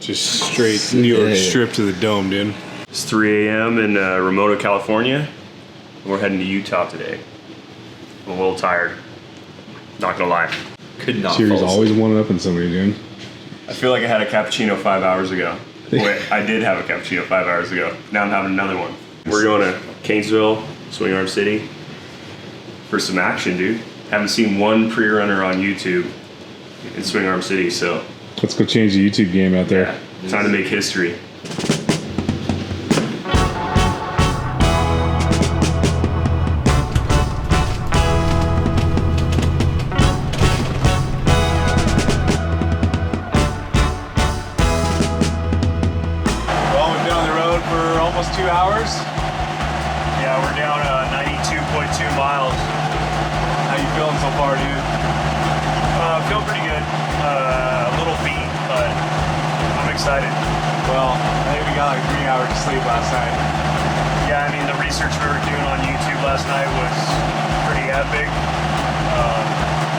Just straight New York strip to the dome, dude. It's 3 a.m. in Ramona, California. We're heading to Utah today. I'm a little tired. Not gonna lie. Could not. Cheers always one up in somebody, dude. I feel like I had a cappuccino 5 hours ago. Wait, I did have a cappuccino 5 hours ago. Now I'm having another one. We're going to Canesville, Swing Arm City, for some action, dude. Haven't seen one pre-runner on YouTube in Swing Arm City, so. Let's go change the YouTube game out there. Yeah, time to make history. Well, we've been on the road for almost 2 hours. Yeah, we're down 92.2 miles. How you feeling so far, dude? Feel pretty good. A little beat, but I'm excited. Well, I think we got like 3 hours of sleep last night. Yeah, I mean, the research we were doing on YouTube last night was pretty epic.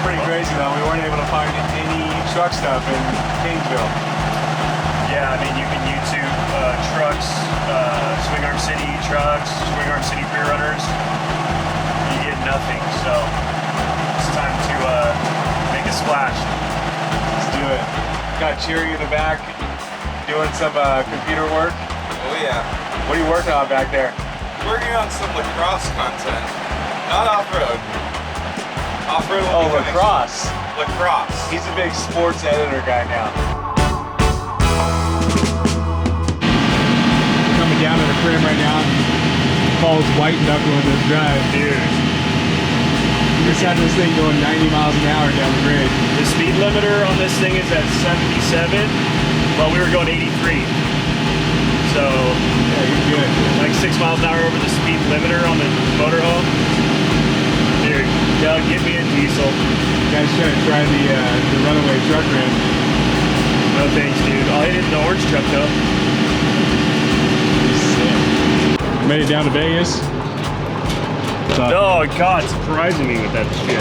Pretty crazy though, we weren't able to find any truck stuff in Canesville. Yeah, I mean, you can YouTube trucks, Swing Arm City trucks, Swing Arm City beer runners. You get nothing, so it's time to make a splash. Let's do it. Got Cheery in the back doing some computer work. Oh yeah. What are you working on back there? Working on some lacrosse content. Not off-road. Off-road will Oh, be coming lacrosse. soon. Lacrosse. He's a big sports editor guy now. Coming down to the crib right now. Paul's white knuckling this drive. Dude. We just had this thing going 90 miles an hour down the grade. The speed limiter on this thing is at 77, but we were going 83. So, Yeah, you're good. like 6 miles an hour over the speed limiter on the motorhome. Dude, Doug, give me a diesel. You guys should try the runaway truck rim. No thanks, dude. I'll hit it in the orange truck, though. Sick. Made it down to Vegas. Oh, God, surprising me with that shit.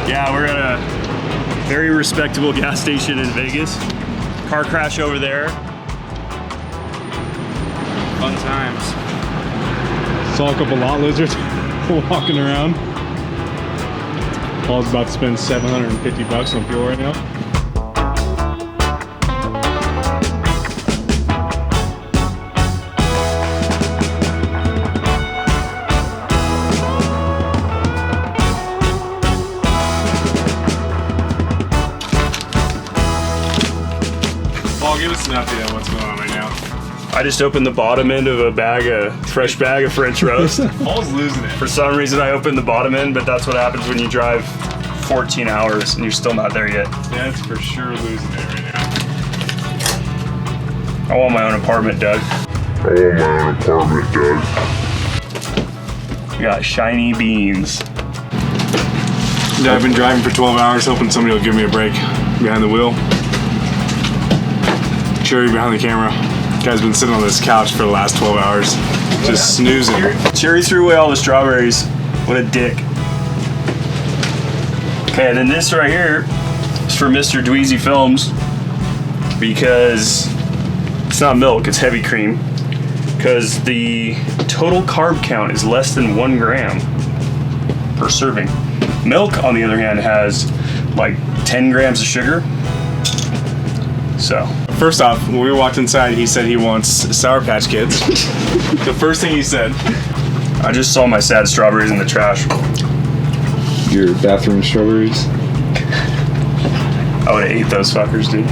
Yeah, we're at a very respectable gas station in Vegas. Car crash over there. Fun times. Saw a couple lot lizards walking around. Paul's about to spend $750 on fuel right now. Paul, give us an update on what's going on right now. I just opened the bottom end of a fresh bag of French roast. Paul's losing it. For some reason, I opened the bottom end, but that's what happens when you drive 14 hours and you're still not there yet. That's for sure losing it right now. I want my own apartment, Doug. We got shiny beans. I've been driving for 12 hours hoping somebody will give me a break behind the wheel. Cherry behind the camera. Guy's been sitting on this couch for the last 12 hours, just snoozing. Cherry threw away all the strawberries. What a dick. Okay, then this right here is for Mr. Dweezy Films because it's not milk, it's heavy cream. Because the total carb count is less than 1 gram per serving. Milk, on the other hand, has like 10 grams of sugar. So. First off, when we walked inside, he said he wants Sour Patch Kids. The first thing he said. I just saw my sad strawberries in the trash. Your bathroom strawberries? I would have ate those fuckers, dude.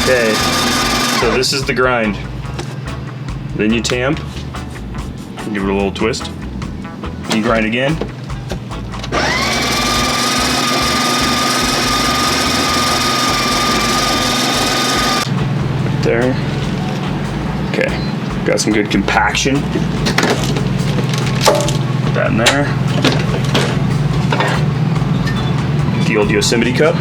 Okay, so this is the grind. Then you tamp, give it a little twist. You grind again. Right there. Okay, got some good compaction. Put that in there. The old Yosemite cup.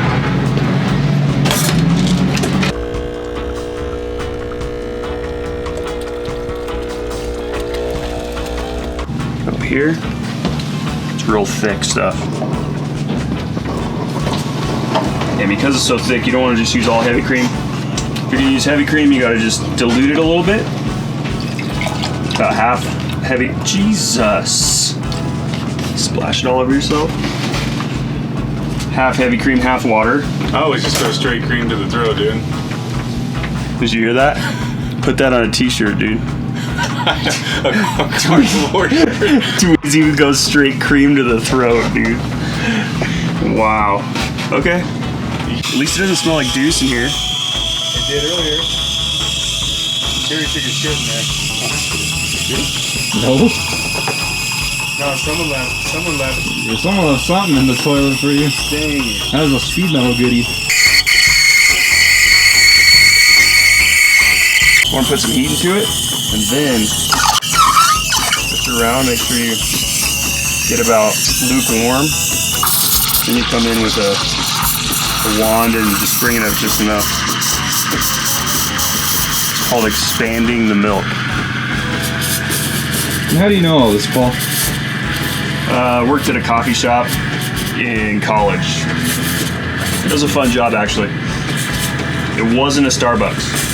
Up here, it's real thick stuff. And because it's so thick, you don't want to just use all heavy cream. If you're gonna use heavy cream, you gotta just dilute it a little bit. About half heavy. Jesus. Splash it all over yourself. Half heavy cream, half water. I always just go straight cream to the throat, dude. Did you hear that? Put that on a t-shirt, dude. Dweezy would go straight cream to the throat, dude. Wow. Okay. At least it doesn't smell like deuce in here. It did earlier. Jerry took a shit in there. No. No, someone left. Someone left. There's someone left something in the toilet for you. Dang it. That was a speed metal goodie. Want to put some heat into it, and then twist it around. Make sure you get about lukewarm. Then you come in with a wand and just bring it up just enough. It's called expanding the milk. How do you know all this, Paul? Worked at a coffee shop in college. It was a fun job, actually. It wasn't a Starbucks.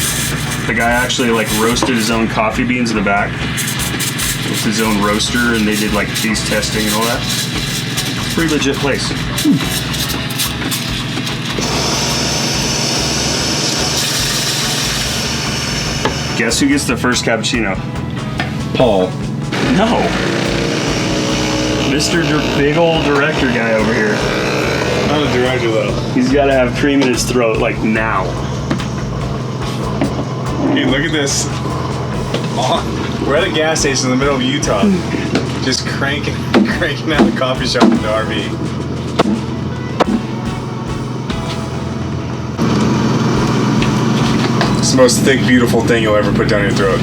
The guy actually like roasted his own coffee beans in the back with his own roaster, and they did like cheese testing and all that. Pretty legit place. Guess who gets the first cappuccino? Paul. No. Mr. Big old director guy over here. Not a director though. He's got to have cream in his throat like now. Hey, look at this. Oh, we're at a gas station in the middle of Utah. Just cranking out the coffee shop with the RV. It's the most thick, beautiful thing you'll ever put down your throat.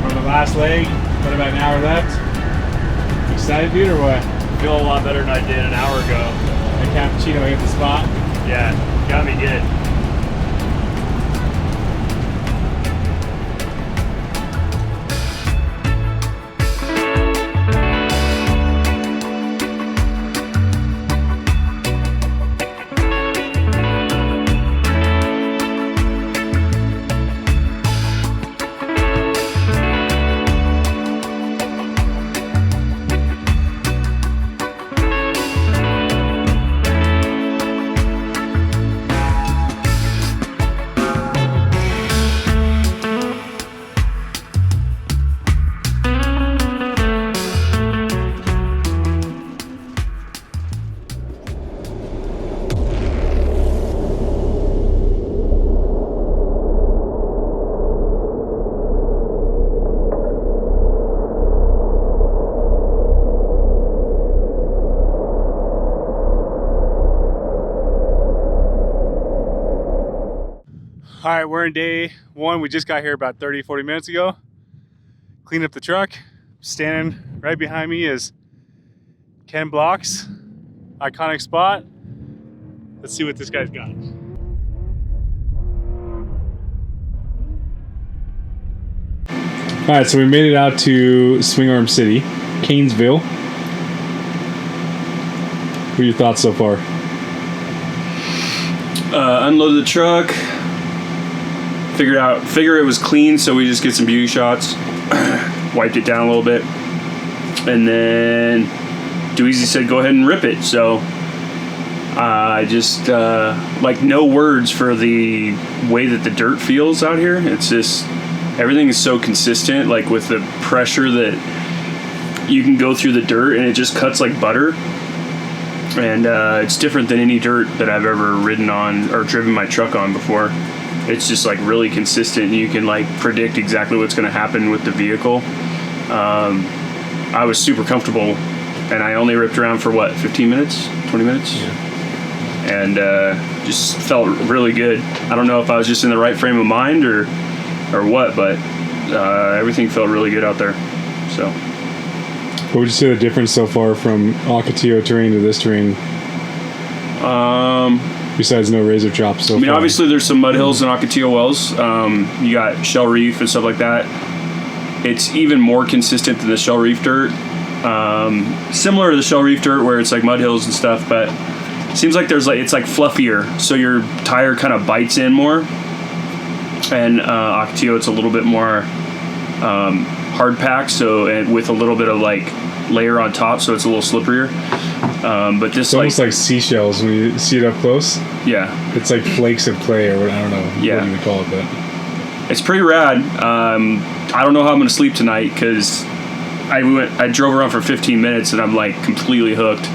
On the last leg, got about an hour left. Excited, dude, or what? Feel a lot better than I did an hour ago. That cappuccino hit the spot. Yeah, got me good. All right, we're in day one. We just got here about 30, 40 minutes ago. Cleaned up the truck. Standing right behind me is Ken Block's iconic spot. Let's see what this guy's got. All right, so we made it out to Swing Arm City, Canesville. What are your thoughts so far? Unloaded the truck. Figure it was clean, so we just get some beauty shots. Wiped it down a little bit, and then Dweezy said go ahead and rip it. So I just like no words for the way that the dirt feels out here. It's just everything is so consistent, like with the pressure that you can go through the dirt, and it just cuts like butter. And it's different than any dirt that I've ever ridden on or driven my truck on before. It's just like really consistent, and you can like predict exactly what's going to happen with the vehicle. I was super comfortable, and I only ripped around for what, 15 minutes, 20 minutes? Yeah. And just felt really good. I don't know if I was just in the right frame of mind or what, but everything felt really good out there. So. What would you say the difference so far from Ocotillo terrain to this terrain? Besides no razor chops so far. I mean, obviously there's some mud hills in Ocotillo Wells. You got Shell Reef and stuff like that. It's even more consistent than the shell reef dirt. Similar to the shell reef dirt where it's like mud hills and stuff, but it seems like it's like fluffier, so your tire kind of bites in more. And Ocotillo, it's a little bit more hard packed, so and with a little bit of like layer on top, so it's a little slipperier. But this It's almost like seashells when you see it up close. yeah, It's like flakes of clay, or what, I don't know Yeah. what you would call it, but it's pretty rad. I don't know how I'm gonna sleep tonight because I drove around for 15 minutes and I'm like completely hooked.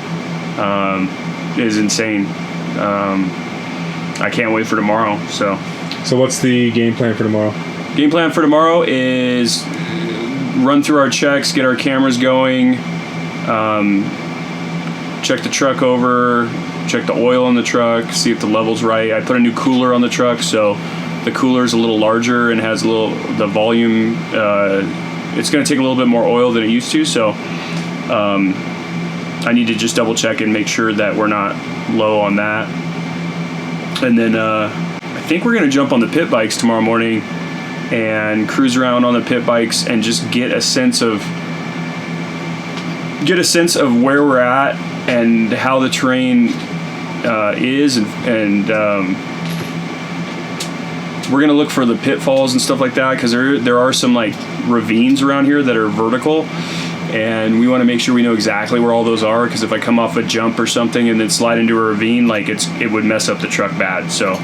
It is insane. I can't wait for tomorrow. So what's the game plan for tomorrow? game plan for tomorrow is run through our checks, get our cameras going, check the truck over, check the oil on the truck, see if the level's right. I put a new cooler on the truck, so the cooler's a little larger and has the volume. It's going to take a little bit more oil than it used to, so I need to just double check and make sure that we're not low on that. And then I think we're going to jump on the pit bikes tomorrow morning and cruise around on the pit bikes and just get a sense of where we're at and how the terrain is, and we're gonna look for the pitfalls and stuff like that, because there are some like ravines around here that are vertical, and we want to make sure we know exactly where all those are, because if I come off a jump or something and then slide into a ravine, like it would mess up the truck bad. So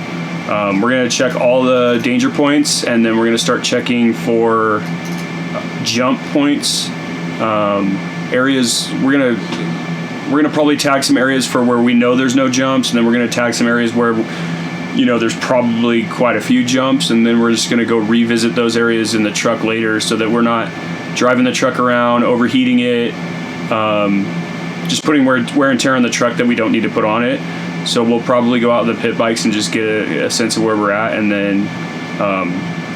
we're gonna check all the danger points, and then we're gonna start checking for jump points, areas. We're gonna probably tag some areas for where we know there's no jumps, and then we're gonna tag some areas where there's probably quite a few jumps, and then we're just gonna go revisit those areas in the truck later, so that we're not driving the truck around, overheating it, just putting wear and tear on the truck that we don't need to put on it. So we'll probably go out with the pit bikes and just get a sense of where we're at, and then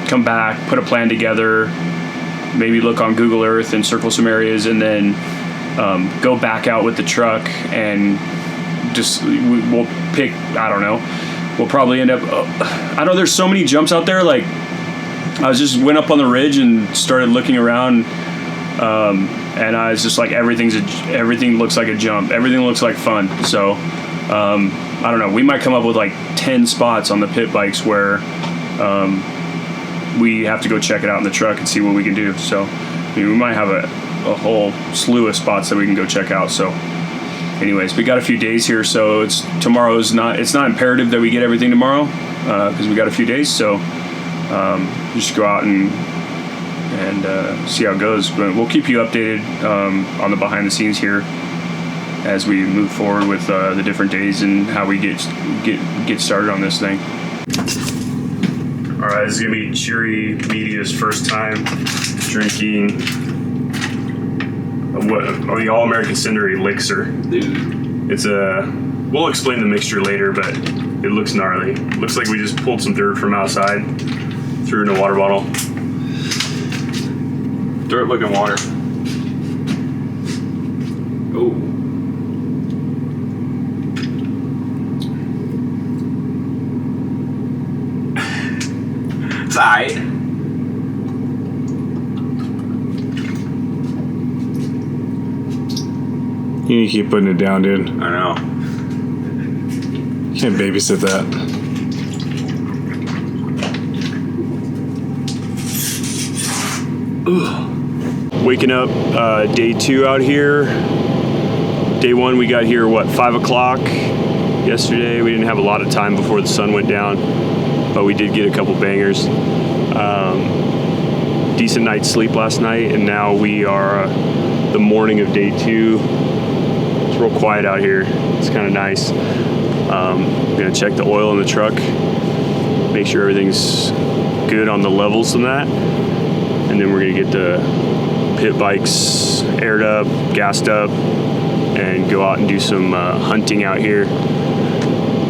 come back, put a plan together, maybe look on Google Earth and circle some areas, and then go back out with the truck and just we'll pick, I don't know, we'll probably end up I know there's so many jumps out there. Like I went up on the ridge and started looking around, and I was just like, everything looks like a jump, everything looks like fun. So I don't know, we might come up with like 10 spots on the pit bikes where we have to go check it out in the truck and see what we can do. So we might have a whole slew of spots that we can go check out. So anyways, we got a few days here, so it's not imperative that we get everything tomorrow, because we got a few days. So just go out and see how it goes. But we'll keep you updated on the behind the scenes here as we move forward with the different days and how we get started on this thing. All right, this is gonna be Cheery Media's first time drinking the All-American Cinder Elixir. Dude. We'll explain the mixture later, but it looks gnarly. Looks like we just pulled some dirt from outside, threw it in a water bottle. Dirt looking water. Oh. It's alright. You need to keep putting it down, dude. I know. You can't babysit that. Waking up day 2 out here. Day 1 we got here 5 o'clock yesterday. We didn't have a lot of time before the sun went down, but we did get a couple bangers. Decent night's sleep last night, and now we are the morning of day 2. It's real quiet out here. It's kind of nice. I'm gonna check the oil in the truck, make sure everything's good on the levels and that, and then we're gonna get the pit bikes aired up, gassed up, and go out and do some hunting out here.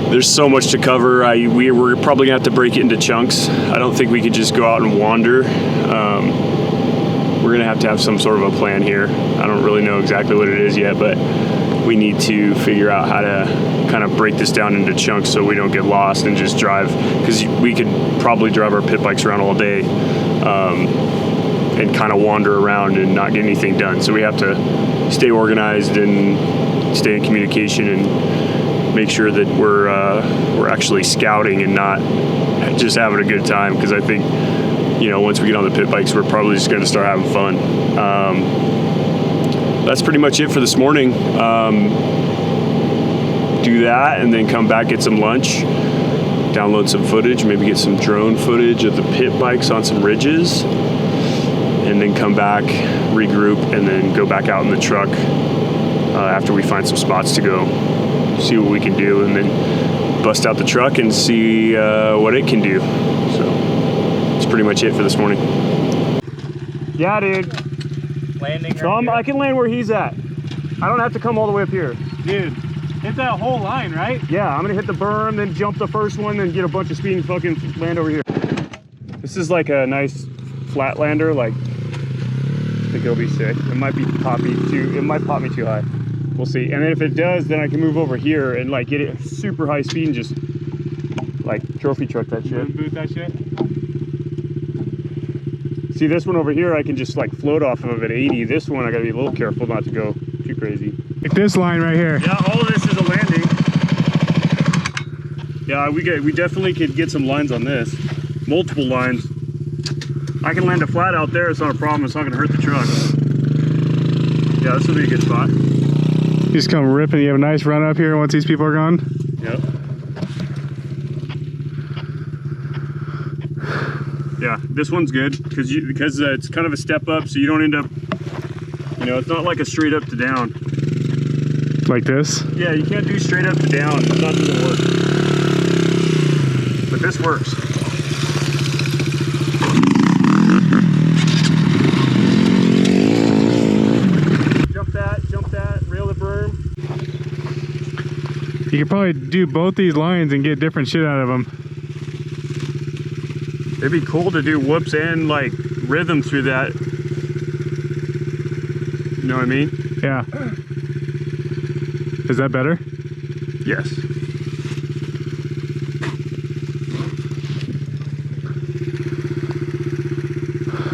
There's so much to cover. We're probably gonna have to break it into chunks. I don't think we could just go out and wander. We're gonna have to have some sort of a plan here. I don't really know exactly what it is yet, but we need to figure out how to kind of break this down into chunks so we don't get lost and just drive, because we could probably drive our pit bikes around all day. and kind of wander around and not get anything done. So we have to stay organized and stay in communication and make sure that we're actually scouting and not just having a good time. Because I think, you know, once we get on the pit bikes, we're probably just going to start having fun. That's pretty much it for this morning. Do that and then come back, get some lunch, download some footage, maybe get some drone footage of the pit bikes on some ridges, and then come back, regroup, and then go back out in the truck after we find some spots to go, see what we can do, and then bust out the truck and see what it can do. So that's pretty much it for this morning. Yeah, dude. Landing So I can land where he's at. I don't have to come all the way up here. Dude, hit that whole line, right? Yeah, I'm gonna hit the berm, then jump the first one, then get a bunch of speed and fucking land over here. This is like a nice flat lander, like, I think it'll be sick. It might be poppy too, it might pop me too high. We'll see. And then if it does, then I can move over here and like get it super high speed and just like trophy truck that shit. Boot that shit? See this one over here, I can just like float off of at 80. This one, I gotta be a little careful not to go too crazy. Like this line right here. Yeah, all of this is a landing. Yeah, we definitely could get some lines on this. Multiple lines. I can land a flat out there, it's not a problem, it's not gonna hurt the truck. Yeah, this will be a good spot. You just come ripping, you have a nice run up here once these people are gone. Yep. Yeah, this one's good because it's kind of a step up, so you don't end up, you know, it's not like a straight up to down. Like this? Yeah, you can't do straight up to down. It's not gonna work. But this works. Jump that, rail the berm. You could probably do both these lines and get different shit out of them. It'd be cool to do whoops and like rhythm through that. You know what I mean? Yeah. Is that better? Yes.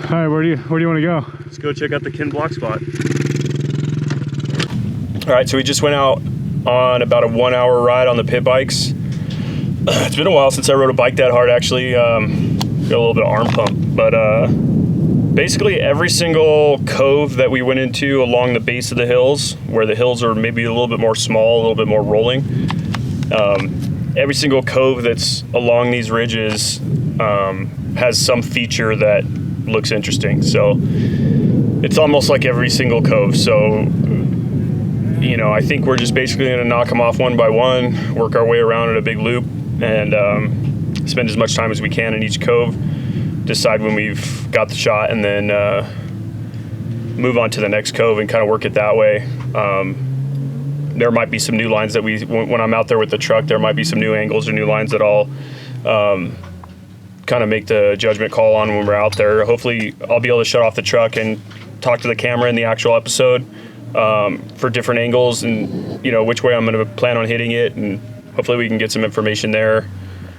All right, where do you want to go? Let's go check out the Ken Block spot. All right, so we just went out on about a 1 hour ride on the pit bikes. It's been a while since I rode a bike that hard, actually. Got a little bit of arm pump, but basically every single cove that we went into along the base of the hills, where the hills are maybe a little bit more small, a little bit more rolling, every single cove that's along these ridges has some feature that looks interesting. So it's almost like every single cove. So, you know, I think we're just basically going to knock them off one by one, work our way around in a big loop, and spend as much time as we can in each cove, decide when we've got the shot, and then move on to the next cove and kind of work it that way. There might be some new lines that when I'm out there with the truck, there might be some new angles or new lines that I'll kind of make the judgment call on when we're out there. Hopefully I'll be able to shut off the truck and talk to the camera in the actual episode for different angles and, you know, which way I'm going to plan on hitting it, and hopefully we can get some information there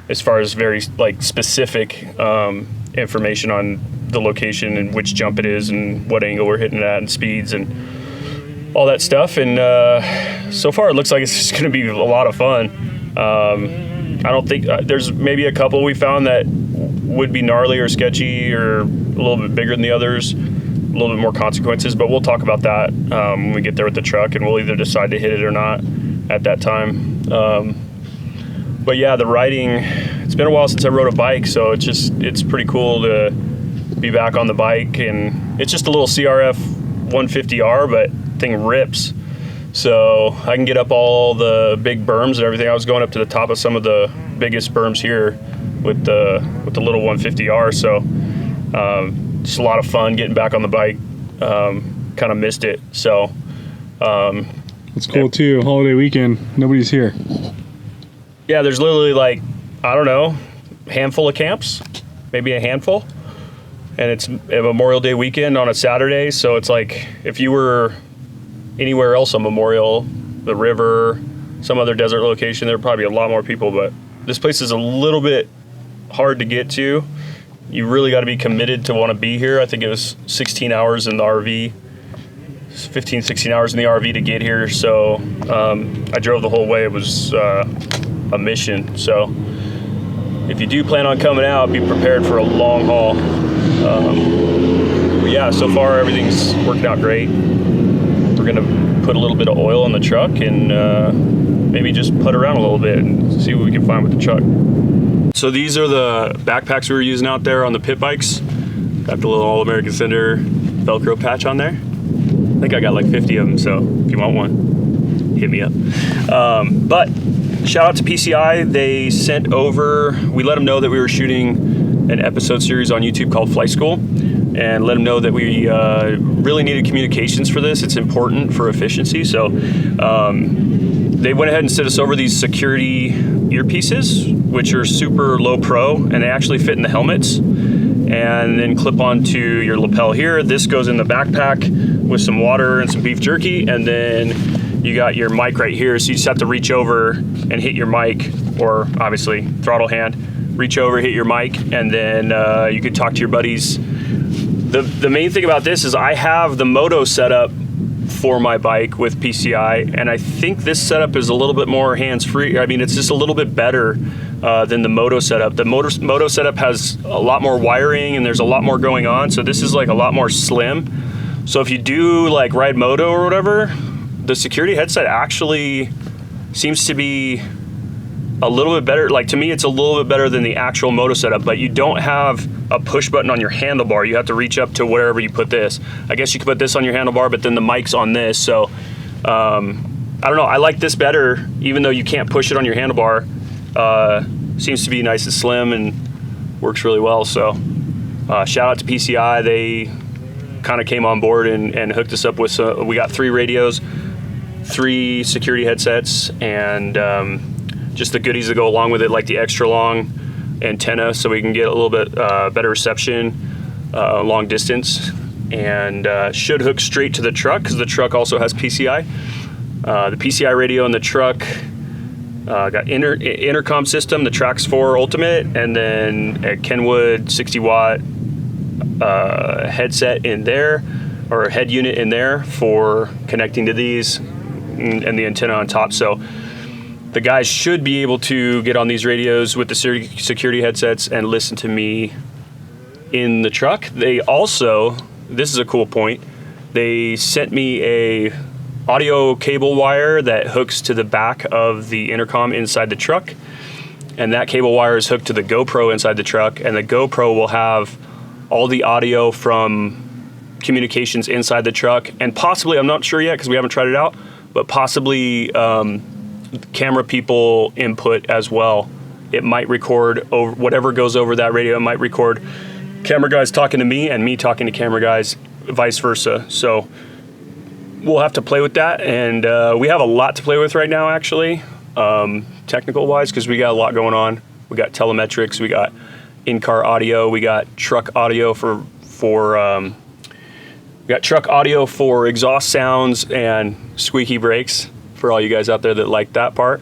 as far as very like specific information on the location and which jump it is and what angle we're hitting it at and speeds and all that stuff. And so far it looks like it's just going to be a lot of fun. I don't think there's maybe a couple we found that would be gnarly or sketchy or a little bit bigger than the others, a little bit more consequences, but we'll talk about that when we get there with the truck, and we'll either decide to hit it or not at that time. But yeah, the riding, it's been a while since I rode a bike, so it's pretty cool to be back on the bike. And it's just a little CRF 150R, but thing rips. So I can get up all the big berms and everything. I was going up to the top of some of the biggest berms here with the little 150R. So just a lot of fun getting back on the bike. Kind of missed it. So it's cool too. Holiday weekend, nobody's here. Yeah, there's literally like, I don't know, a handful of camps, maybe a handful. And it's a Memorial Day weekend on a Saturday. So it's like if you were anywhere else on Memorial, the river, some other desert location, there are probably a lot more people, but this place is a little bit hard to get to. you really got to be committed to want to be here. I think it was 16 hours in the RV, 15, 16 hours in the RV to get here. So I drove the whole way. It was a mission. So if you do plan on coming out, be prepared for a long haul. But yeah, so far everything's worked out great. We're gonna put a little bit of oil in the truck and maybe just put around a little bit and see what we can find with the truck. So these are the backpacks we were using out there on the pit bikes. Got the little All-American Cinder Velcro patch on there. I think I got like 50 of them, so if you want one, hit me up. But shout out to PCI. They sent over, we let them know that we were shooting an episode series on YouTube called Flight School, and let them know that we really needed communications for this. It's important for efficiency. So they went ahead and sent us over these security earpieces, which are super low pro, and they actually fit in the helmets and then clip onto your lapel here. This goes in the backpack with some water and some beef jerky, and then you got your mic right here, so you just have to reach over and hit your mic, or obviously throttle hand, reach over, hit your mic, and then you could talk to your buddies. The main thing about this is I have the moto setup for my bike with PCI, and I think this setup is a little bit more hands-free. I mean, it's just a little bit better than the moto setup. The moto setup has a lot more wiring and there's a lot more going on, so this is like a lot more slim. So if you do like ride moto or whatever, the security headset actually seems to be a little bit better. Like, to me, it's a little bit better than the actual moto setup, but you don't have a push button on your handlebar. You have to reach up to wherever you put this. I guess you could put this on your handlebar, but then the mic's on this. So I don't know. I like this better, even though you can't push it on your handlebar. Seems to be nice and slim and works really well. So shout out to PCI. They kind of came on board and hooked us up with we got 3 radios, 3 security headsets, and just the goodies that go along with it, like the extra long antenna, so we can get a little bit better reception long distance, and should hook straight to the truck because the truck also has PCI. The PCI radio in the truck got intercom system, the Trax 4 Ultimate, and then a Kenwood 60 watt headset in there, or a head unit in there for connecting to these, and the antenna on top. So the guys should be able to get on these radios with the security headsets and listen to me in the truck. They also, this is a cool point, they sent me a audio cable wire that hooks to the back of the intercom inside the truck, and that cable wire is hooked to the GoPro inside the truck, and the GoPro will have all the audio from communications inside the truck, and possibly, I'm not sure yet because we haven't tried it out, but possibly camera people input as well. It might record over whatever goes over that radio. It might record camera guys talking to me and me talking to camera guys, vice versa. So we'll have to play with that, and we have a lot to play with right now, actually, technical wise, because we got a lot going on. We got telemetrics, we got in-car audio, we got truck audio for we got truck audio for exhaust sounds and squeaky brakes. For all you guys out there that like that part,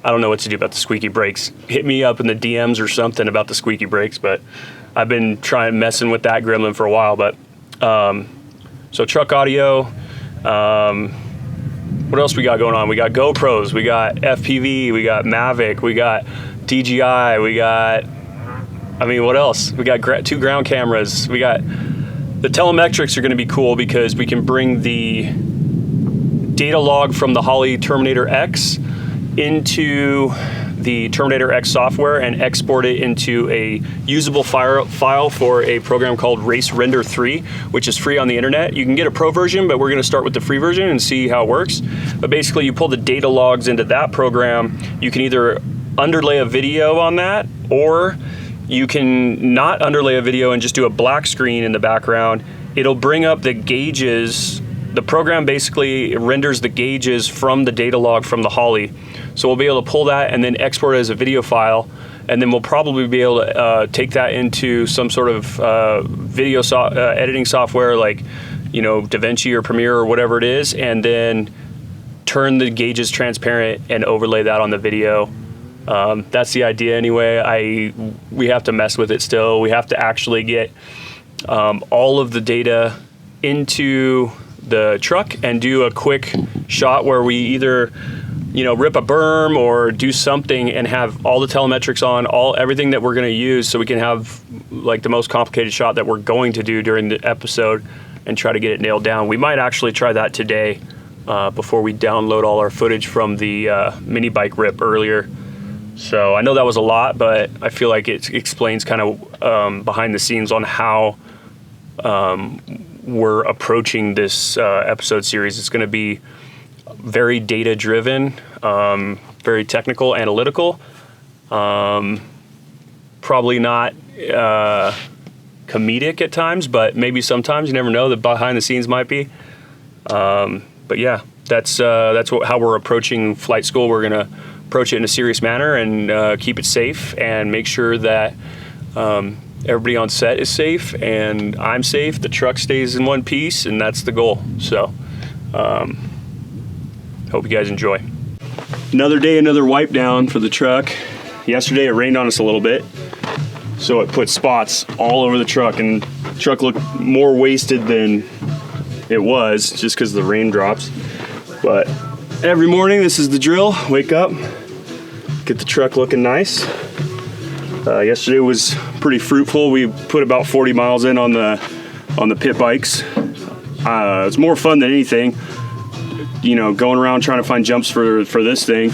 I don't know what to do about the squeaky brakes. Hit me up in the DMs or something about the squeaky brakes, but I've been messing with that gremlin for a while. But so truck audio. What else we got going on? We got GoPros, we got FPV, we got Mavic, we got DJI, we got, I mean, what else? We got 2 ground cameras. We got, the telemetrics are going to be cool because we can bring the data log from the Holley Terminator X into the Terminator X software and export it into a usable file for a program called Race Render 3, which is free on the internet. You can get a pro version, but we're going to start with the free version and see how it works. But basically, you pull the data logs into that program. You can either underlay a video on that, or you can not underlay a video and just do a black screen in the background. It'll bring up the gauges. The program basically renders the gauges from the data log from the Holley. So we'll be able to pull that and then export it as a video file, and then we'll probably be able to take that into some sort of video editing software like, you know, DaVinci or Premiere or whatever it is, and then turn the gauges transparent and overlay that on the video. That's the idea anyway. We have to mess with it still. We have to actually get all of the data into the truck and do a quick shot where we either rip a berm or do something and have all the telemetrics on, everything that we're going to use, so we can have like the most complicated shot that we're going to do during the episode and try to get it nailed down. We might actually try that today before we download all our footage from the mini bike rip earlier. So I know that was a lot, but I feel like it explains kind of behind the scenes on how we're approaching this episode series. It's going to be very data driven, very technical, analytical, probably not comedic at times, but maybe sometimes. You never know, the behind the scenes might be. But yeah, that's how we're approaching flight school. We're going to approach it in a serious manner and keep it safe and make sure that everybody on set is safe and I'm safe, the truck stays in one piece, and that's the goal. So hope you guys enjoy. Another day, another wipe down for the truck. Yesterday it rained on us a little bit, so it put spots all over the truck, and the truck looked more wasted than it was just because of the raindrops. But every morning this is the drill. Wake up, get the truck looking nice. Yesterday was pretty fruitful. We put about 40 miles in on the pit bikes. It's more fun than anything, going around trying to find jumps for this thing.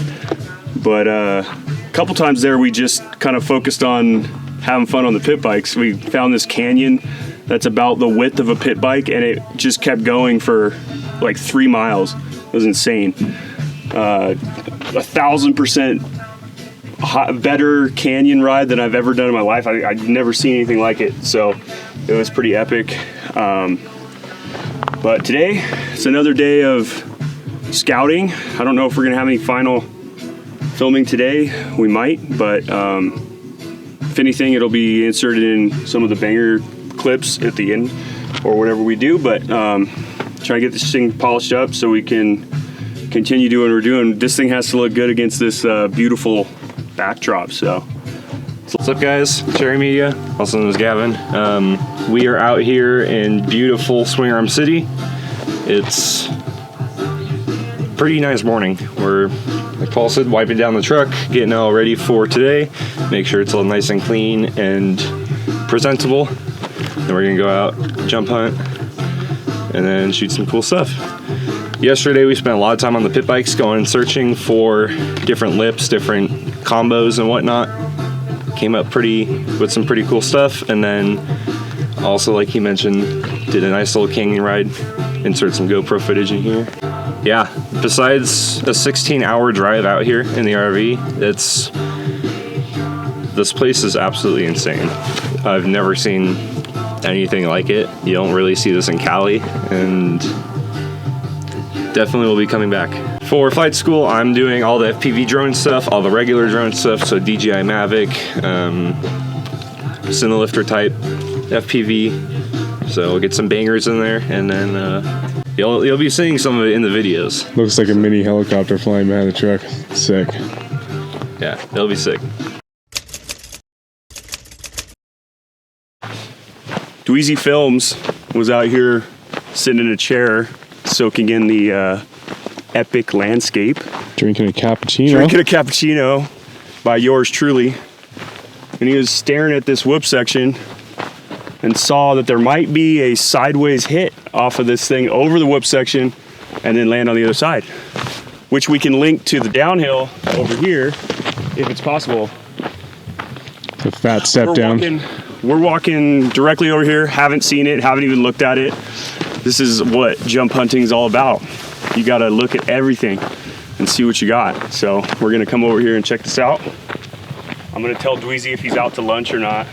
But a couple times there we just kind of focused on having fun on the pit bikes. We found this canyon that's about the width of a pit bike, and it just kept going for like 3 miles. It was insane. 1,000% better canyon ride than I've ever done in my life. I've never seen anything like it, so it was pretty epic. But today it's another day of scouting. I don't know if we're gonna have any final filming today. We might, but if anything, it'll be inserted in some of the banger clips at the end or whatever we do. But try to get this thing polished up so we can continue doing what we're doing. This thing has to look good against this beautiful backdrop. So what's up, guys? Cherry Media, also known as Gavin. We are out here in beautiful Swing Arm City. It's a pretty nice morning. We're, like Paul said, wiping down the truck, getting it all ready for today, make sure it's all nice and clean and presentable. Then we're gonna go out, jump hunt, and then shoot some cool stuff. Yesterday we spent a lot of time on the pit bikes, going and searching for different lips, different combos and whatnot. Came up with some pretty cool stuff, and then also, like he mentioned, did a nice little canyon ride. Insert some GoPro footage in here. Yeah, besides a 16-hour drive out here in the RV, this place is absolutely insane. I've never seen anything like it. You don't really see this in Cali, and definitely will be coming back. For flight school, I'm doing all the FPV drone stuff, all the regular drone stuff, so DJI Mavic, Cinelifter type FPV. So we'll get some bangers in there, and then you'll be seeing some of it in the videos. Looks like a mini helicopter flying behind the truck. Sick. Yeah, it'll be sick. Dweezy Films was out here sitting in a chair, soaking in the epic landscape. Drinking a cappuccino. By yours truly. And he was staring at this whoop section and saw that there might be a sideways hit off of this thing over the whoop section and then land on the other side, which we can link to the downhill over here if it's possible. A fat step down. We're walking directly over here, haven't seen it, haven't even looked at it. This is what jump hunting is all about. You gotta look at everything and see what you got. So we're gonna come over here and check this out. I'm gonna tell Dweezy if he's out to lunch or not.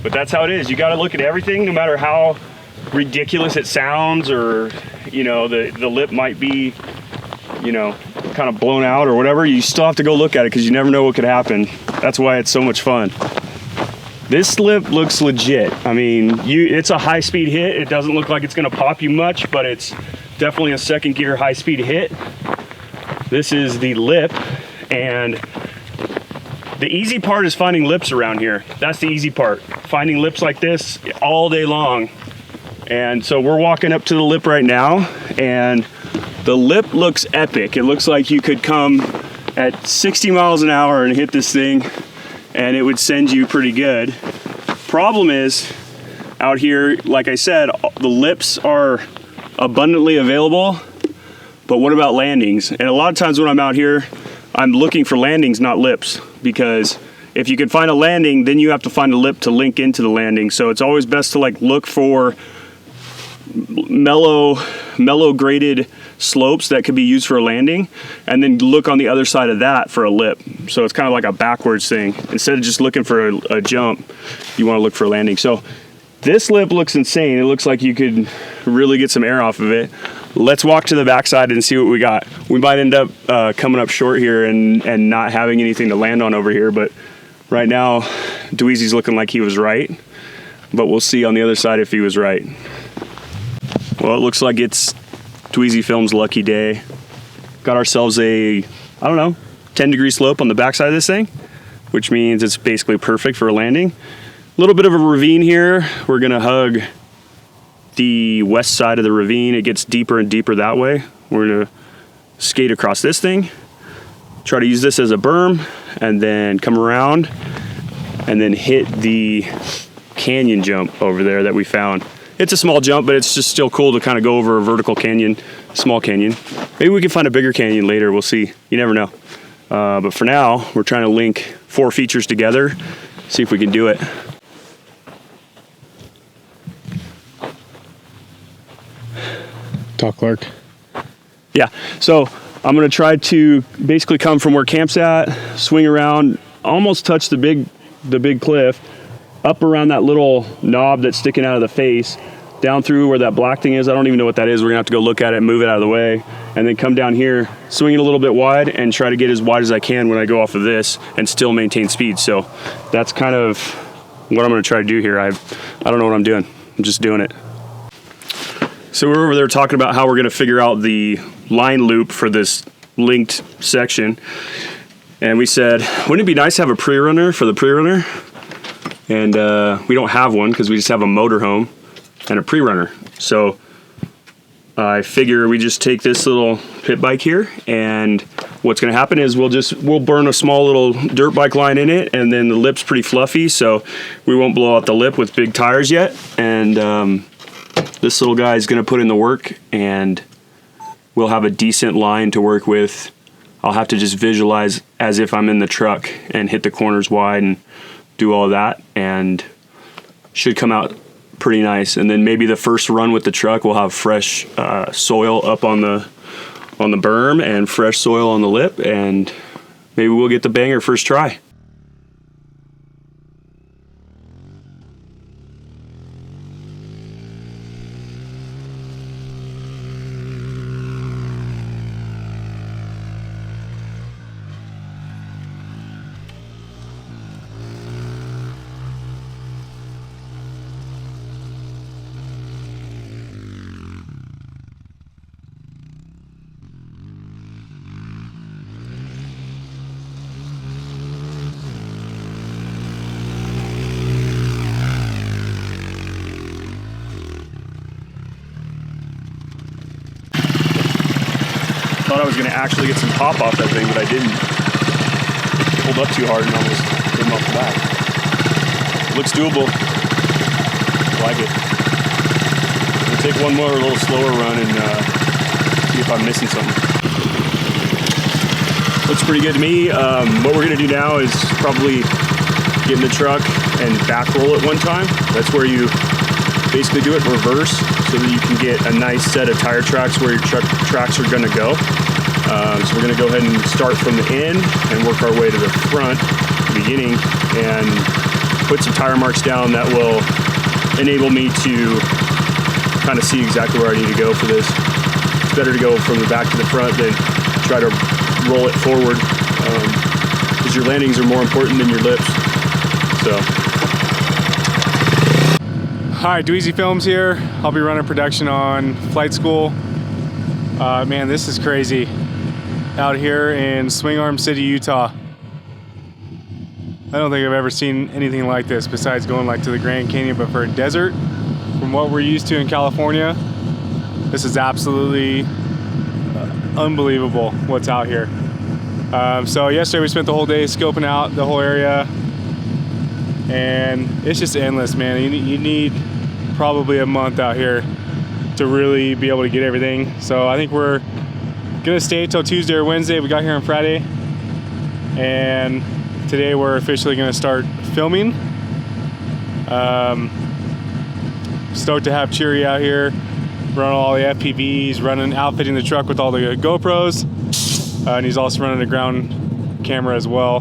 But that's how it is. You gotta look at everything, no matter how ridiculous it sounds, or the lip might be kind of blown out or whatever. You still have to go look at it because you never know what could happen. That's why it's so much fun. This lip looks legit. I mean, it's a high-speed hit. It doesn't look like it's gonna pop you much, but it's definitely a second gear high-speed hit. This is the lip, And the easy part is finding lips around here. That's the easy part. Finding lips like this all day long. And so we're walking up to the lip right now, and the lip looks epic. It looks like you could come at 60 miles an hour and hit this thing, and it would send you pretty good. Problem is, out here, like I said, the lips are abundantly available, but what about landings? And a lot of times when I'm out here, I'm looking for landings, not lips, because if you can find a landing, then you have to find a lip to link into the landing. So it's always best to like look for mellow graded slopes that could be used for a landing, and then look on the other side of that for a lip. So it's kind of like a backwards thing. Instead of just looking for a jump, you want to look for a landing. So this lip looks insane. It looks like you could really get some air off of it. Let's walk to the backside and see what we got. We might end up coming up short here and not having anything to land on over here, but right now Dweezy's looking like he was right, but we'll see on the other side if he was right. Well, it looks like it's Dweezy Films' lucky day. Got ourselves a, I don't know, 10-degree slope on the backside of this thing, which means it's basically perfect for a landing. A little bit of a ravine here. We're gonna hug the west side of the ravine. It gets deeper and deeper that way. We're gonna skate across this thing, try to use this as a berm, and then come around and then hit the canyon jump over there that we found. It's a small jump, but it's just still cool to kind of go over a vertical canyon, small canyon. Maybe we can find a bigger canyon later, we'll see. You never know. But for now, we're trying to link 4 features together, see if we can do it. Talk, Clark. Yeah, so I'm gonna try to basically come from where camp's at, swing around, almost touch the big cliff, up around that little knob that's sticking out of the face, down through where that black thing is. I don't even know what that is. We're gonna have to go look at it and move it out of the way, and then come down here, swing it a little bit wide, and try to get as wide as I can when I go off of this and still maintain speed. So that's kind of what I'm gonna try to do here. I don't know what I'm doing. I'm just doing it. So we're over there talking about how we're gonna figure out the line loop for this linked section. And we said, wouldn't it be nice to have a pre-runner for the pre-runner? And we don't have one because we just have a motorhome and a pre-runner. So I figure we just take this little pit bike here, and what's gonna happen is we'll burn a small little dirt bike line in it, and then the lip's pretty fluffy, so we won't blow out the lip with big tires yet. And this little guy is gonna put in the work, and we'll have a decent line to work with. I'll have to just visualize as if I'm in the truck and hit the corners wide and do all that, and should come out pretty nice. And then maybe the first run with the truck we'll have fresh soil up on the berm and fresh soil on the lip, and maybe we'll get the banger first try. Thought I was gonna actually get some pop off that thing, but I didn't. Pulled up too hard and almost hit him off the back. Looks doable. I like it. We'll take one more little slower run and see if I'm missing something. Looks pretty good to me. What we're gonna do now is probably get in the truck and back roll it one time. That's where you basically do it in reverse so that you can get a nice set of tire tracks where your truck tracks are gonna go. So we're gonna go ahead and start from the end and work our way to the front, beginning, and put some tire marks down that will enable me to kind of see exactly where I need to go for this. It's better to go from the back to the front than try to roll it forward, because your landings are more important than your lips. So. Hi, Dweezy Films here. I'll be running production on Flight School. Man, this is crazy. out here in Swing Arm City, Utah. I don't think I've ever seen anything like this besides going like to the Grand Canyon, but for a desert, from what we're used to in California, this is absolutely unbelievable what's out here. So yesterday we spent the whole day scoping out the whole area, and it's just endless, man. You need probably a month out here to really be able to get everything. So I think we're gonna stay till Tuesday or Wednesday. We got here on Friday, and today we're officially gonna start filming. Stoked to have Cheery out here, running all the FPVs, outfitting the truck with all the GoPros, and he's also running a ground camera as well.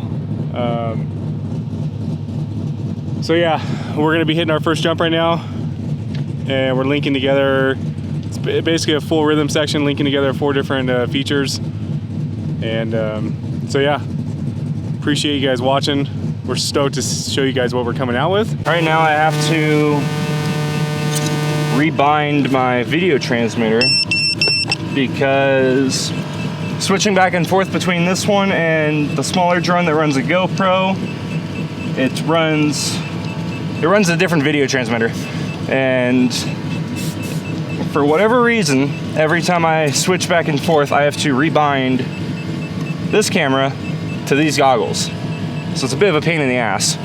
So yeah, we're gonna be hitting our first jump right now, and we're linking together. It's basically a full rhythm section, linking together 4 different features. And so yeah, appreciate you guys watching. We're stoked to show you guys what we're coming out with. Right now I have to rebind my video transmitter because switching back and forth between this one and the smaller drone that runs a GoPro, it runs a different video transmitter. And for whatever reason, every time I switch back and forth, I have to rebind this camera to these goggles. So it's a bit of a pain in the ass.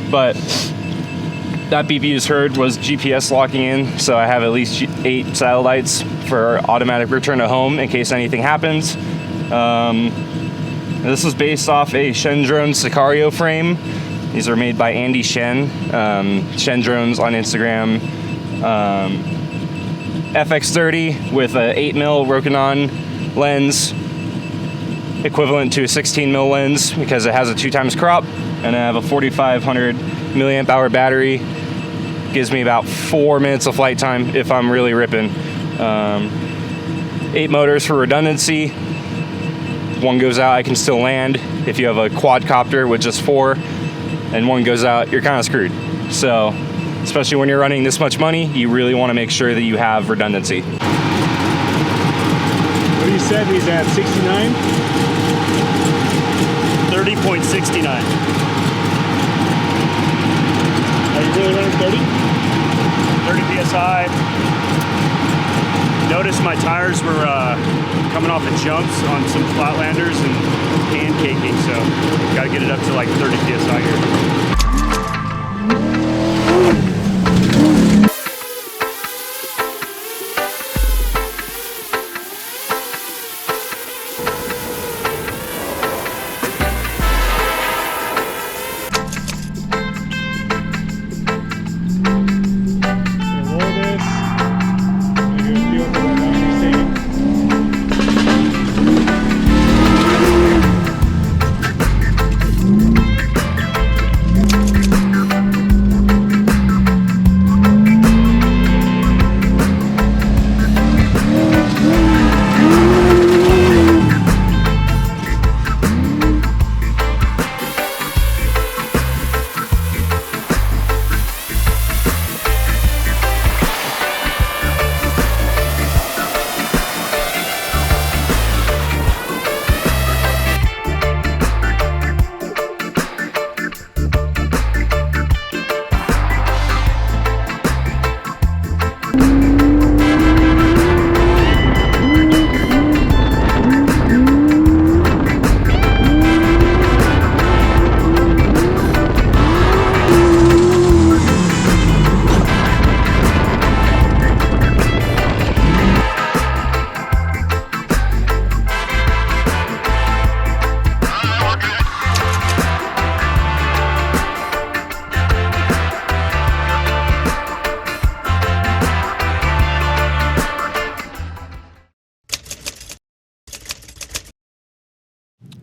But that beep you just heard was GPS locking in, so I have at least 8 satellites for automatic return to home in case anything happens. This is based off a Shen Drone Sicario frame. These are made by Andy Shen. Shen Drones on Instagram. FX30 with a 8mm Rokinon lens, equivalent to a 16mm lens because it has a 2x crop, and I have a 4500 milliamp hour battery. Gives me about 4 minutes of flight time if I'm really ripping. 8 motors for redundancy. If one goes out, I can still land. If you have a quadcopter with just 4 and one goes out, you're kind of screwed. So, especially when you're running this much money, you really want to make sure that you have redundancy. What you said he's at 69? 30.69. Are you really running 30? 30 PSI. Noticed my tires were coming off of jumps on some flatlanders and pancaking, so got to get it up to like 30 PSI here.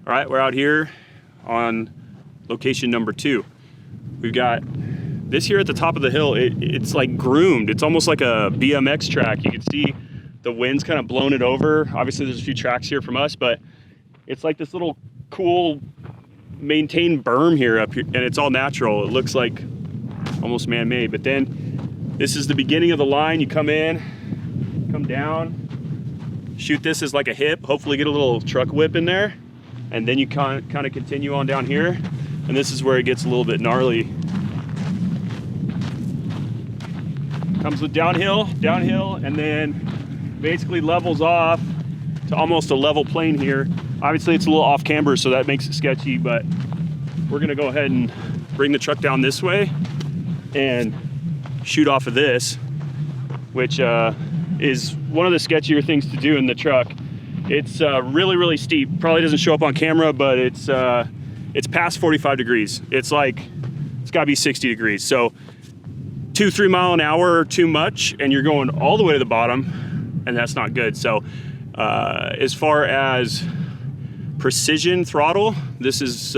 All right, we're out here on location number 2. We've got this here at the top of the hill. It's like groomed. It's almost like a BMX track. You can see the wind's kind of blown it over. Obviously there's a few tracks here from us, but it's like this little cool maintained berm here up here, and it's all natural. It looks like almost man-made, but then this is the beginning of the line. You come in, come down, shoot this as like a hip, hopefully get a little truck whip in there, and then you kind of continue on down here, and this is where it gets a little bit gnarly. Comes with downhill, and then basically levels off to almost a level plane here. Obviously it's a little off camber, so that makes it sketchy, but we're gonna go ahead and bring the truck down this way and shoot off of this, which is one of the sketchier things to do in the truck. It's really, really steep. Probably doesn't show up on camera, but it's past 45 degrees. It's gotta be 60 degrees. So 2-3 mile an hour or too much, and you're going all the way to the bottom, and that's not good. So as far as precision throttle, this is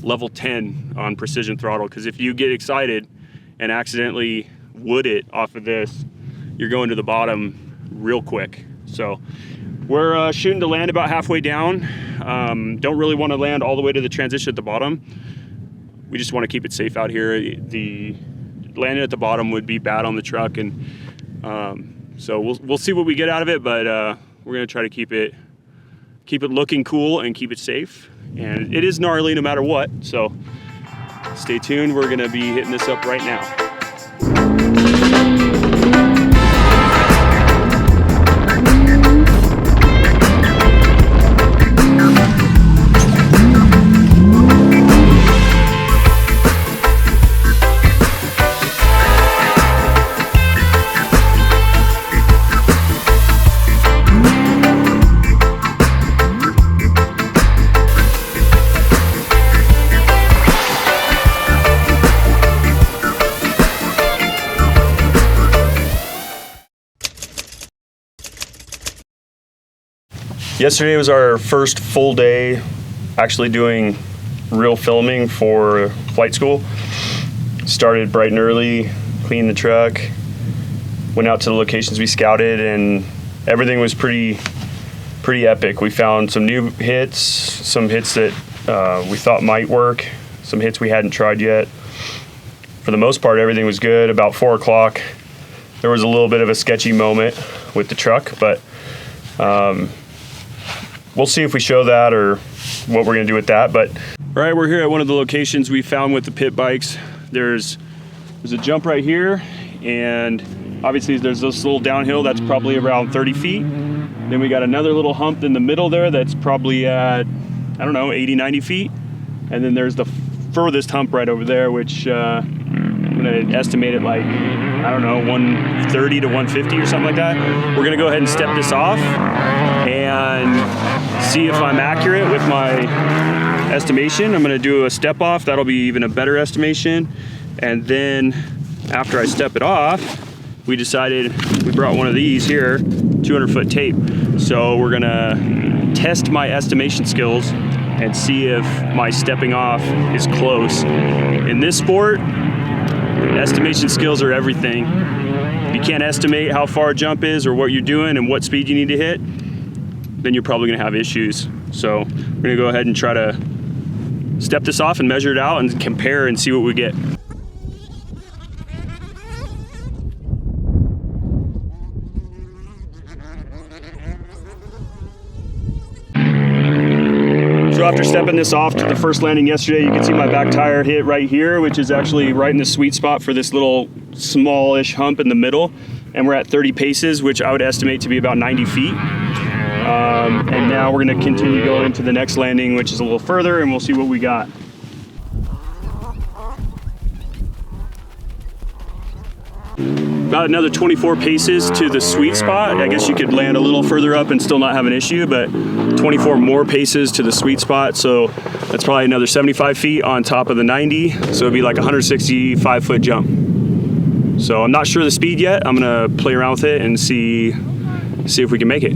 level 10 on precision throttle, because if you get excited and accidentally wood it off of this, you're going to the bottom real quick. So we're shooting to land about halfway down. Don't really want to land all the way to the transition at the bottom. We just want to keep it safe out here. The landing at the bottom would be bad on the truck, and so we'll see what we get out of it, but we're gonna try to keep it looking cool and keep it safe. And it is gnarly no matter what, so stay tuned. We're gonna be hitting this up right now. Yesterday was our first full day actually doing real filming for flight school. Started bright and early, cleaned the truck, went out to the locations we scouted, and everything was pretty epic. We found some new hits, some hits that we thought might work, some hits we hadn't tried yet. For the most part, everything was good. About 4 o'clock, there was a little bit of a sketchy moment with the truck, but we'll see if we show that or what we're gonna do with that. But all right, we're here at one of the locations we found with the pit bikes. There's a jump right here, and obviously there's this little downhill that's probably around 30 feet. Then we got another little hump in the middle there that's probably at, I don't know, 80, 90 feet. And then there's the furthest hump right over there, which I'm gonna estimate it like, I don't know, 130 to 150 or something like that. We're gonna go ahead and step this off and see if I'm accurate with my estimation. I'm gonna do a step off. That'll be even a better estimation. And then after I step it off, we brought one of these here, 200-foot tape. So we're gonna test my estimation skills and see if my stepping off is close. In this sport, estimation skills are everything. If you can't estimate how far a jump is or what you're doing and what speed you need to hit, then you're probably gonna have issues. So we're gonna go ahead and try to step this off and measure it out and compare and see what we get. So after stepping this off to the first landing yesterday, you can see my back tire hit right here, which is actually right in the sweet spot for this little smallish hump in the middle. And we're at 30 paces, which I would estimate to be about 90 feet. And now we're gonna continue going to the next landing, which is a little further, and we'll see what we got. About another 24 paces to the sweet spot. I guess you could land a little further up and still not have an issue, but 24 more paces to the sweet spot. So that's probably another 75 feet on top of the 90. So it'd be like a 165-foot jump. So I'm not sure the speed yet. I'm gonna play around with it and see if we can make it.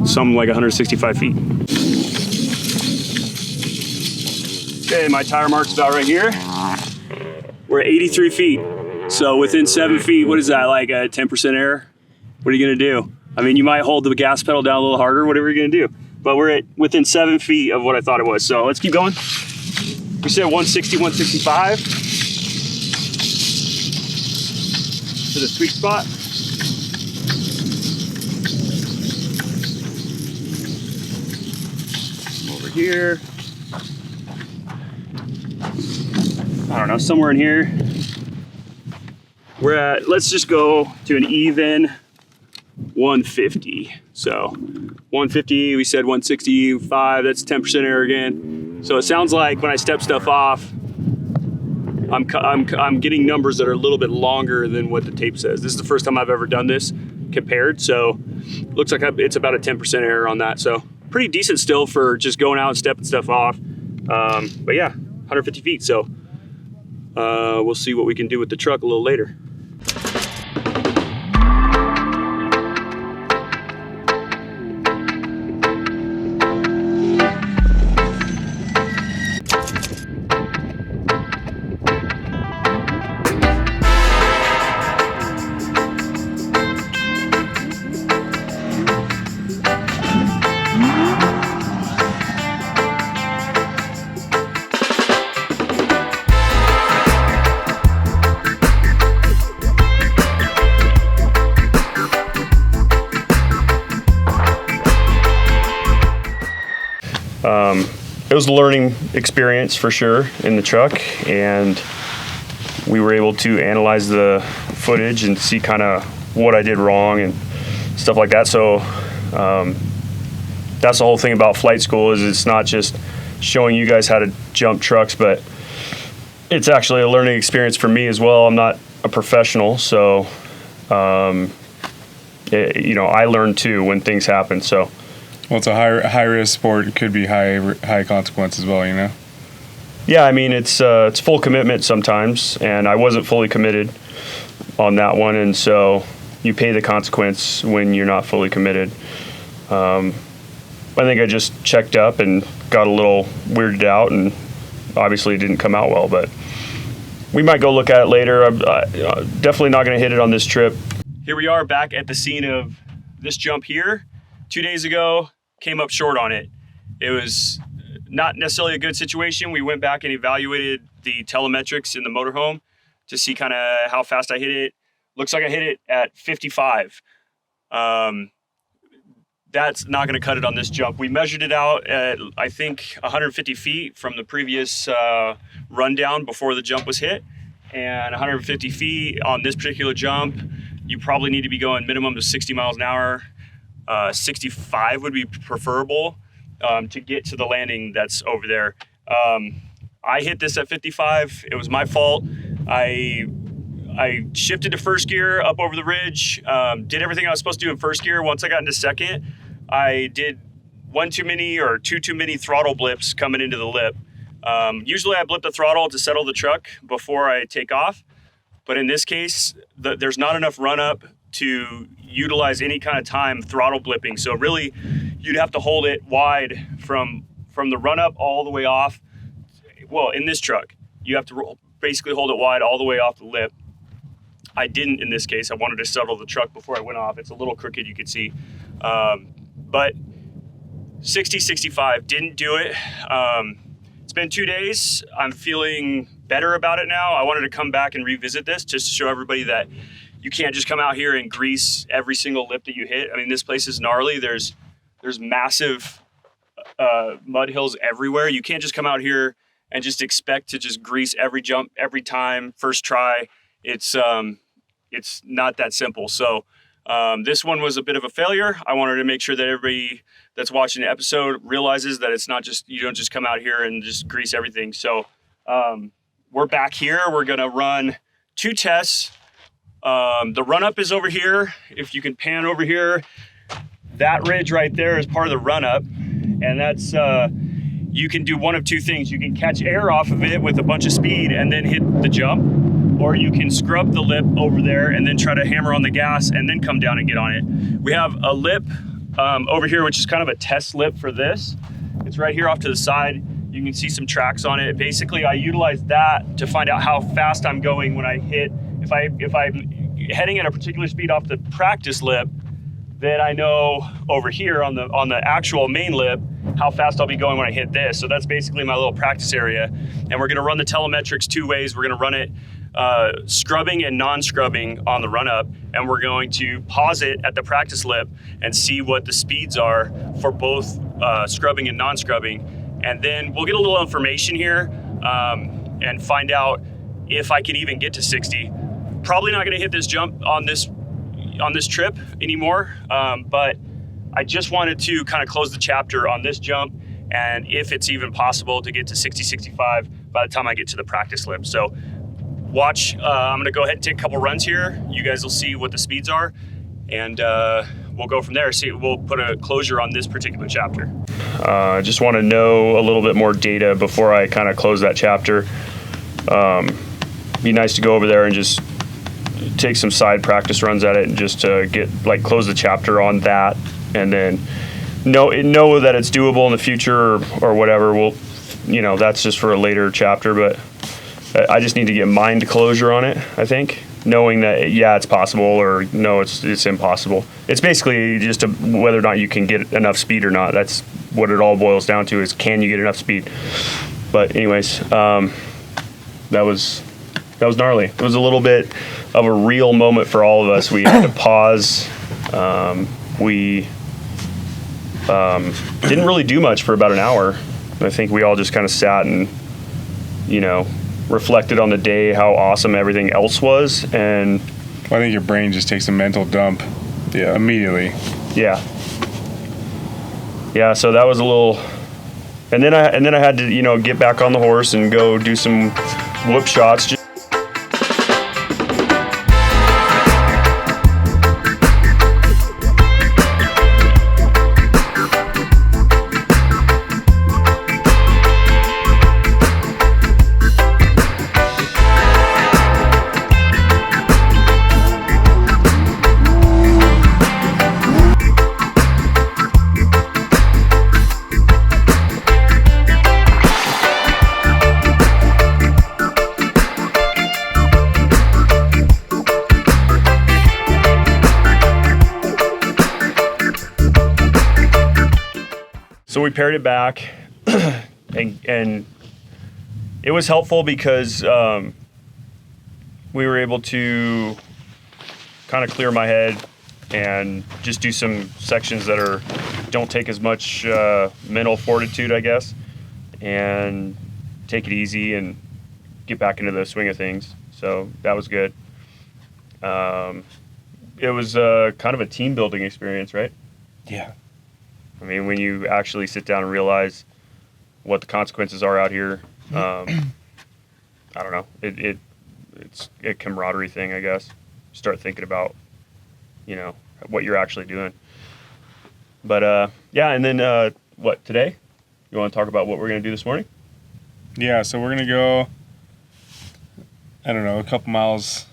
Something like 165 feet. Okay, my tire mark's about right here. We're at 83 feet. So within 7 feet, what is that, like a 10% error? What are you gonna do? I mean, you might hold the gas pedal down a little harder, whatever you're gonna do. But we're at within 7 feet of what I thought it was. So let's keep going. We said 160, 165 to the sweet spot. here. I don't know, somewhere in here. We're at, let's just go to an even 150. So 150, we said 165, that's 10% error again. So it sounds like when I step stuff off, I'm getting numbers that are a little bit longer than what the tape says. This is the first time I've ever done this compared, so looks like it's about a 10% error on that. So pretty decent still for just going out and stepping stuff off. But yeah, 150 feet. So we'll see what we can do with the truck a little later. It was a learning experience for sure in the truck, and we were able to analyze the footage and see kind of what I did wrong and stuff like that. So that's the whole thing about flight school, is it's not just showing you guys how to jump trucks, but it's actually a learning experience for me as well. I'm not a professional, so I learn too when things happen. So. Well, it's a high risk sport. It could be high consequence as well, you know? Yeah, I mean, it's full commitment sometimes, and I wasn't fully committed on that one, and so you pay the consequence when you're not fully committed. I think I just checked up and got a little weirded out, and obviously it didn't come out well, but we might go look at it later. I'm definitely not going to hit it on this trip. Here we are back at the scene of this jump here. 2 days ago, came up short on it. It was not necessarily a good situation. We went back and evaluated the telemetrics in the motorhome to see kind of how fast I hit it. Looks like I hit it at 55. That's not going to cut it on this jump. We measured it out at, I think, 150 feet from the previous rundown before the jump was hit. And 150 feet on this particular jump, you probably need to be going minimum to 60 miles an hour. 65 would be preferable to get to the landing that's over there. I hit this at 55. It was my fault. I shifted to first gear up over the ridge, did everything I was supposed to do in first gear. Once I got into second, I did one too many or two too many throttle blips coming into the lip. Usually I blip the throttle to settle the truck before I take off. But in this case, there's not enough run up to utilize any kind of time throttle blipping. So really, you'd have to hold it wide from the run up all the way off. Well, in this truck, you have to basically hold it wide all the way off the lip. I didn't in this case. I wanted to settle the truck before I went off. It's a little crooked, you could see. But 60, 65, didn't do it. It's been 2 days. I'm feeling better about it now. I wanted to come back and revisit this just to show everybody that you can't just come out here and grease every single lip that you hit. I mean, this place is gnarly. There's massive mud hills everywhere. You can't just come out here and just expect to just grease every jump every time, first try. It's not that simple. So this one was a bit of a failure. I wanted to make sure that everybody that's watching the episode realizes that it's not just, you don't just come out here and just grease everything. So we're back here. We're gonna run 2 tests. The run up is over here. If you can pan over here, that ridge right there is part of the run up. And that's, you can do one of 2 things. You can catch air off of it with a bunch of speed and then hit the jump, or you can scrub the lip over there and then try to hammer on the gas and then come down and get on it. We have a lip over here, which is kind of a test lip for this. It's right here off to the side. You can see some tracks on it. Basically, I utilize that to find out how fast I'm going when I hit. If I'm heading at a particular speed off the practice lip, then I know over here on the actual main lip how fast I'll be going when I hit this. So that's basically my little practice area. And we're gonna run the telemetrics 2 ways. We're gonna run it scrubbing and non-scrubbing on the run up, and we're going to pause it at the practice lip and see what the speeds are for both scrubbing and non-scrubbing. and then we'll get a little information here and find out if I can even get to 60. Probably not gonna hit this jump on this trip anymore, but I just wanted to kind of close the chapter on this jump, and if it's even possible to get to 60, 65 by the time I get to the practice lip. So watch, I'm gonna go ahead and take a couple runs here. You guys will see what the speeds are, and we'll go from there. We'll put a closure on this particular chapter. I just want to know a little bit more data before I kind of close that chapter. Be nice to go over there and just take some side practice runs at it and just to close the chapter on that, and then know that it's doable in the future or whatever. We'll, that's just for a later chapter, but I just need to get mind closure on it, I think, knowing that, yeah, it's possible, or no, it's impossible. It's basically just whether or not you can get enough speed or not. That's what it all boils down to, is can you get enough speed? But anyways, that was gnarly. It was a little bit of a real moment for all of us. We had to pause. We didn't really do much for about an hour. I think we all just kind of sat and, reflected on the day, how awesome everything else was. And I think your brain just takes a mental dump immediately. Yeah. So that was a little, and then I had to, get back on the horse and go do some whoop shots. So we paired it back, and it was helpful because we were able to kind of clear my head and just do some sections that don't take as much mental fortitude, I guess, and take it easy and get back into the swing of things. So that was good. It was kind of a team building experience, right? Yeah. I mean, when you actually sit down and realize what the consequences are out here, I don't know. It's a camaraderie thing, I guess. Start thinking about, what you're actually doing. But and then what, today? You want to talk about what we're going to do this morning? Yeah, so we're going to go, I don't know, a couple miles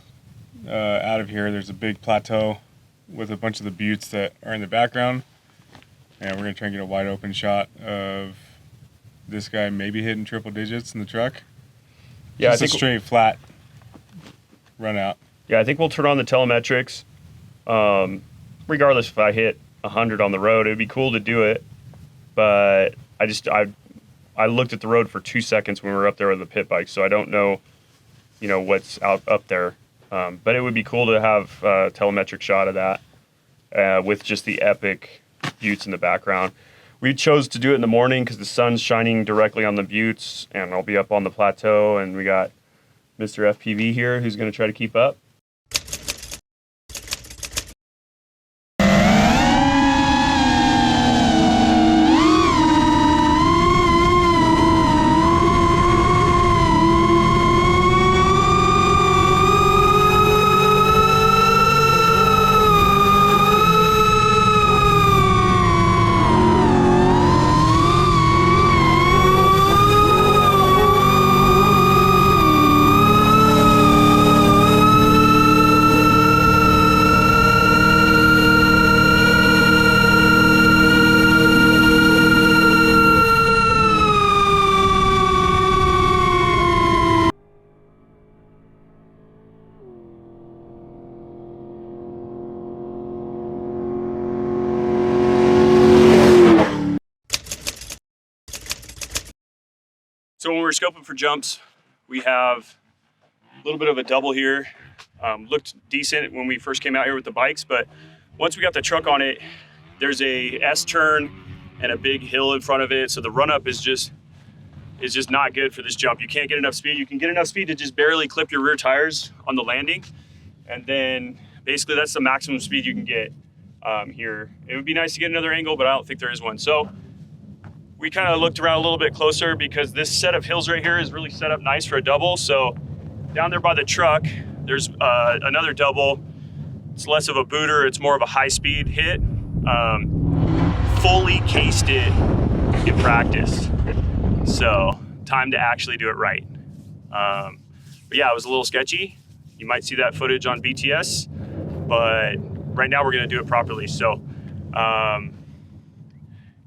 out of here. There's a big plateau with a bunch of the buttes that are in the background. And we're going to try and get a wide open shot of this guy maybe hitting triple digits in the truck. Yeah, Just I think a straight flat run out. Yeah, I think we'll turn on the telemetrics. Regardless if I hit 100 on the road, it'd be cool to do it. But I looked at the road for 2 seconds when we were up there with the pit bike, so I don't know, what's up there. But it would be cool to have a telemetric shot of that with just the epic buttes in the background. We chose to do it in the morning because the sun's shining directly on the buttes, and I'll be up on the plateau, and we got Mr. FPV here who's going to try to keep up. So when we're scoping for jumps, we have a little bit of a double here. Looked decent when we first came out here with the bikes, but once we got the truck on it, there's a S-turn and a big hill in front of it. So the run up is just not good for this jump. You can't get enough speed. You can get enough speed to just barely clip your rear tires on the landing. And then basically that's the maximum speed you can get here. It would be nice to get another angle, but I don't think there is one. So we kind of looked around a little bit closer because this set of hills right here is really set up nice for a double. So down there by the truck, there's another double. It's less of a booter, it's more of a high speed hit. Fully cased it in practice. So time to actually do it right. But yeah, it was a little sketchy. You might see that footage on BTS, but right now we're gonna do it properly. So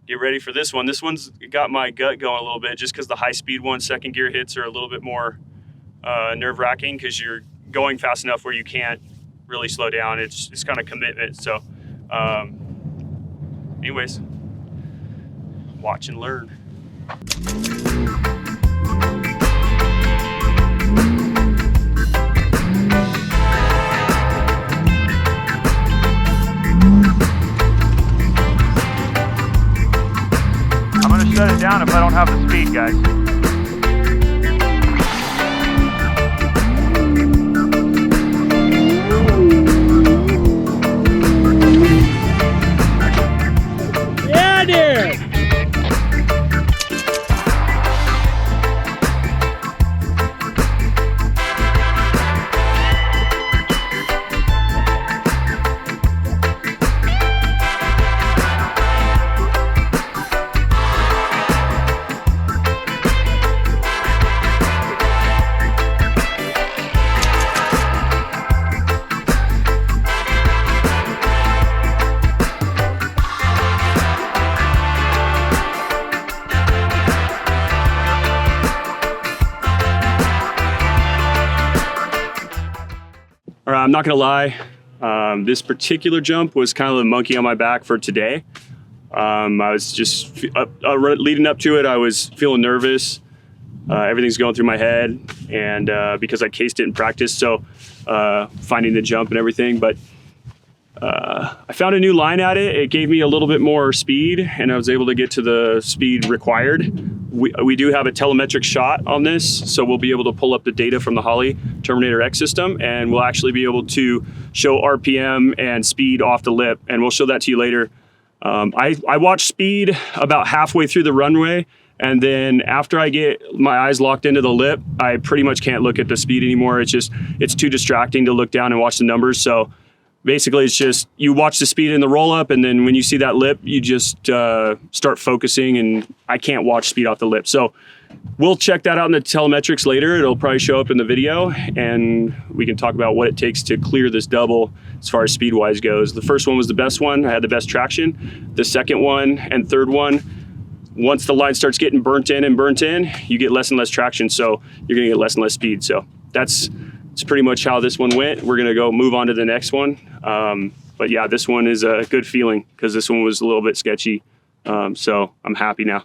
get ready for this one. This one's got my gut going a little bit just because the high speed one, second gear hits are a little bit more nerve wracking because you're going fast enough where you can't really slow down. It's kind of commitment. So anyways, watch and learn. I'm gonna shut it down if I don't have the speed, guys. Yeah, dear. All right, I'm not gonna lie. This particular jump was kind of the monkey on my back for today. I was just leading up to it, I was feeling nervous. Everything's going through my head, and because I cased it in practice, so finding the jump and everything. But I found a new line at it. It gave me a little bit more speed, and I was able to get to the speed required. We do have a telemetric shot on this, so we'll be able to pull up the data from the Holley Terminator X system, and we'll actually be able to show RPM and speed off the lip, and we'll show that to you later. I watch speed about halfway through the runway, and then after I get my eyes locked into the lip, I pretty much can't look at the speed anymore. It's too distracting to look down and watch the numbers. So basically it's just, you watch the speed in the roll up, and then when you see that lip, you just start focusing, and I can't watch speed off the lip. So we'll check that out in the telemetrics later. It'll probably show up in the video, and we can talk about what it takes to clear this double as far as speed wise goes. The first one was the best one. I had the best traction. The second one and third one, once the line starts getting burnt in, you get less and less traction. So you're gonna get less and less speed. So that's pretty much how this one went. We're gonna go move on to the next one. But yeah, this one is a good feeling because this one was a little bit sketchy. So I'm happy now.